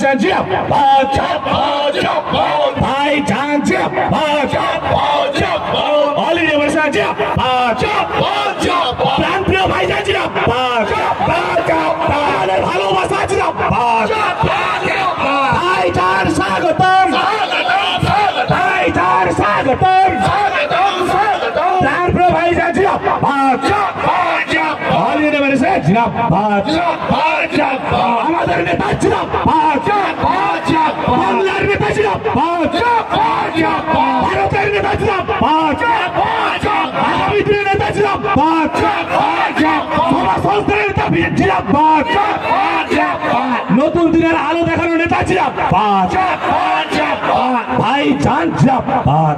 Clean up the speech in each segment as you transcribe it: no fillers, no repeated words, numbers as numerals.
Generation जिंदाबाद भाईजान जिंदाबाद ऑल इंडिया जनरेशन जिंदाबाद प्रांतीय भाईजान जिंदाबाद ভালোবাসা जिंदाबाद भाईजान स्वागतम भाईजान स्वागतम प्रांतीय भाईजान जिंदाबाद ऑल इंडिया जनरेशन जिंदाबाद আমাদের নেতা জিন্দাবাদ বাংলার নেতা জিন্দাবাদ ভারতের নেতা জিন্দাবাদ আগামী দিনের নেতা জিন্দাবাদ সমাজ সংস্কারের নেতা জিন্দাবাদ নতুন দিনের আলো দেখানো নেতা জিন্দাবাদ ভাইজান জিন্দাবাদ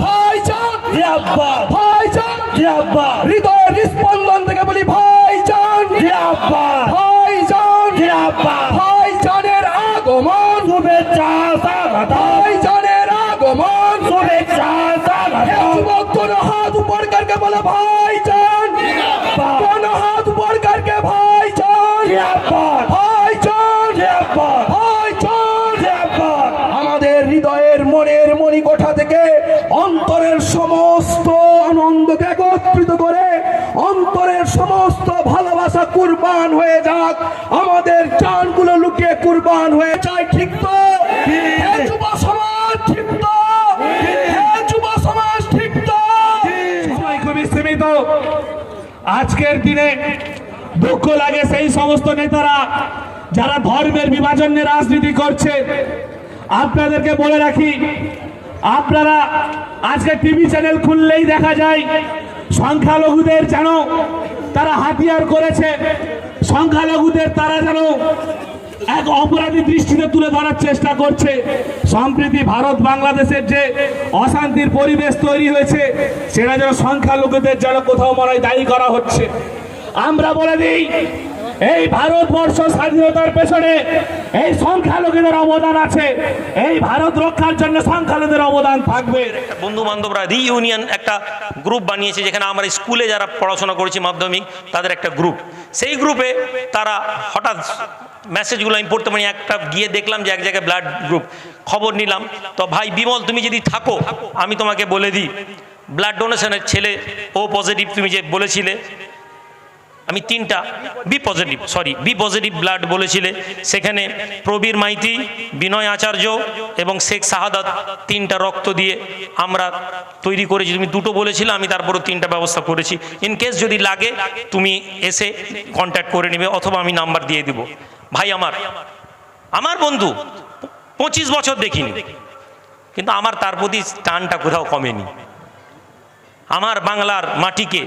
ভাইজান জিন্দাবাদ ভাইজান জিন্দাবাদ হৃদয়ের স্পন্দন থেকে বলি ভাইজান জিন্দাবাদ ভাইজান জিন্দাবাদ ভাইজানের আগমন শুভেচ্ছা স্বাগত ভাইজানের আগমন শুভেচ্ছা স্বাগত যুবক কোন হাত উপর করকে বলে ভাইজান জিন্দাবাদ কোন হাত উপর করকে ভাইজান জিন্দাবাদ ভাইজান জিন্দাবাদ ভাইজান জিন্দাবাদ আমাদের হৃদয়ের মনের মণিকোঠা থেকে অন্তরের সমস্ত আনন্দকে একত্রিত করে অন্তরের সমস্ত ভালোবাসা কুরবান হয়ে যাক আমাদের জানগুলো লুকিয়ে কুরবান হয়ে যায় ঠিক তো হে যুব সমাজ ঠিক তো হে যুব সমাজ ঠিক তো সময় খুবই সীমিত আজকের দিনে দুঃখ লাগে সেই সমস্ত নেতারা যারা ধর্মের বিভাজন নিয়ে রাজনীতি করছে আপনাদেরকে বলে রাখি আপনারা আজকে টিভি চ্যানেল খুললেই দেখা যায় সংখ্যালঘুদের যেন তারা হাতিয়ার করেছে সংখ্যালঘুদের তারা যেন এক অপরাধী দৃষ্টিতে তুলে ধরার চেষ্টা করছে সম্প্রতি ভারত বাংলাদেশের যে অশান্তির পরিবেশ তৈরি হয়েছে সেটা যেন সংখ্যালঘুদের যেন কোথাও মনে হয় দায়ী করা হচ্ছে আমরা বলে দিই এই ভারতবর্ষ স্বাধীনতার পেছনে এই সংখ্যালঘুদের অবদান আছে এই ভারত রক্ষার জন্য সংখ্যালঘুদের অবদান থাকবে বন্ধু বান্ধবরা রিইউনিয়ন একটা গ্রুপ বানিয়েছে যেখানে আমরা স্কুলে যারা পড়াশোনা করেছি মাধ্যমিক তাদের একটা গ্রুপ সেই গ্রুপে তারা হঠাৎ মেসেজগুলো আমি পড়তে পারি একটা গিয়ে দেখলাম যে এক জায়গায় ব্লাড গ্রুপ খবর নিলাম তো ভাই বিমল তুমি যদি থাকো আমি তোমাকে বলে দিই ব্লাড ডোনেশনের ছেলে ও পজিটিভ তুমি যে বলেছিলে আমি তিনটা বি পজিটিভ ব্লাড বলেছিলে সেখানে প্রবীর মাইতি বিনয় আচার্য এবং শেখ শাহাদাত তিনটা রক্ত দিয়ে আমরা তৈরি করেছি তুমি দুটো বলেছিলে আমি তারপরও তিনটা ব্যবস্থা করেছি ইন কেস যদি লাগে তুমি এসে কন্ট্যাক্ট করে নেবে অথবা আমি নাম্বার দিয়ে দিব ভাই আমার বন্ধু 25 বছর দেখিনি কিন্তু আমার তার প্রতি টানটা কোথাও কমেনি আমার বাংলার মাটিকে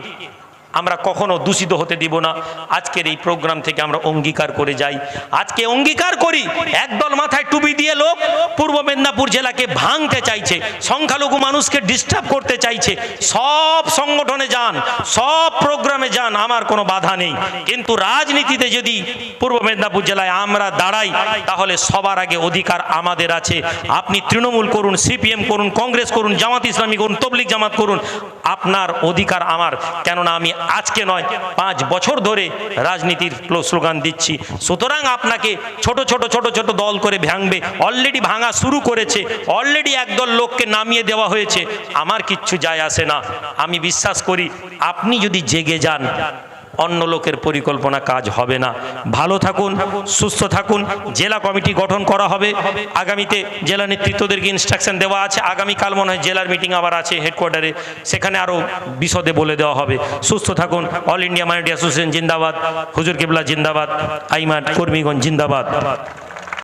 আমরা কখনো দূষিত হতে দিব না আজকের এই প্রোগ্রাম থেকে আমরা অঙ্গীকার করে যাই আজকে অঙ্গীকার করি একদল মাথায় টুপি দিয়ে লোক পূর্ব মেদিনীপুর জেলাকে ভাঙতে চাইছে সংখ্যালঘু মানুষকে ডিস্টার্ব করতে চাইছে সব সংগঠনে যান সব প্রোগ্রামে যান আমার কোনো বাধা নেই কিন্তু রাজনীতিতে যদি পূর্ব মেদিনীপুর জেলায় আমরা দাঁড়াই তাহলে সবার আগে অধিকার আমাদের আছে আপনি তৃণমূল করুন সিপিএম করুন কংগ্রেস করুন জামাত ইসলামী করুন তবলিগ জামাত করুন আপনার অধিকার আমার কেননা আমি আজকে নয় 5 বছর ধরে রাজনীতির স্লোগান দিচ্ছি সুতরাং আপনাকে ছোট ছোট দল করে ভাঙবে অলরেডি ভাঙা শুরু করেছে অলরেডি একদল লোককে নামিয়ে দেওয়া হয়েছে আমার কিচ্ছু যায় আসে না আমি বিশ্বাস করি আপনি যদি জেগে যান অন্য লোকের পরিকল্পনা কাজ হবে না ভালো থাকুন সুস্থ থাকুন জেলা কমিটি গঠন করা হবে আগামীতে জেলা নেতৃত্বদেরকে ইনস্ট্রাকশন দেওয়া আছে আগামীকাল মনে হয় জেলার মিটিং আবার আছে হেডকোয়ার্টারে সেখানে আরও বিশদে বলে দেওয়া হবে সুস্থ থাকুন অল ইন্ডিয়া মাইনরিটি অ্যাসোসিয়েশন জিন্দাবাদ হুজুর কেবলা জিন্দাবাদ আইমান কর্মীগণ জিন্দাবাদ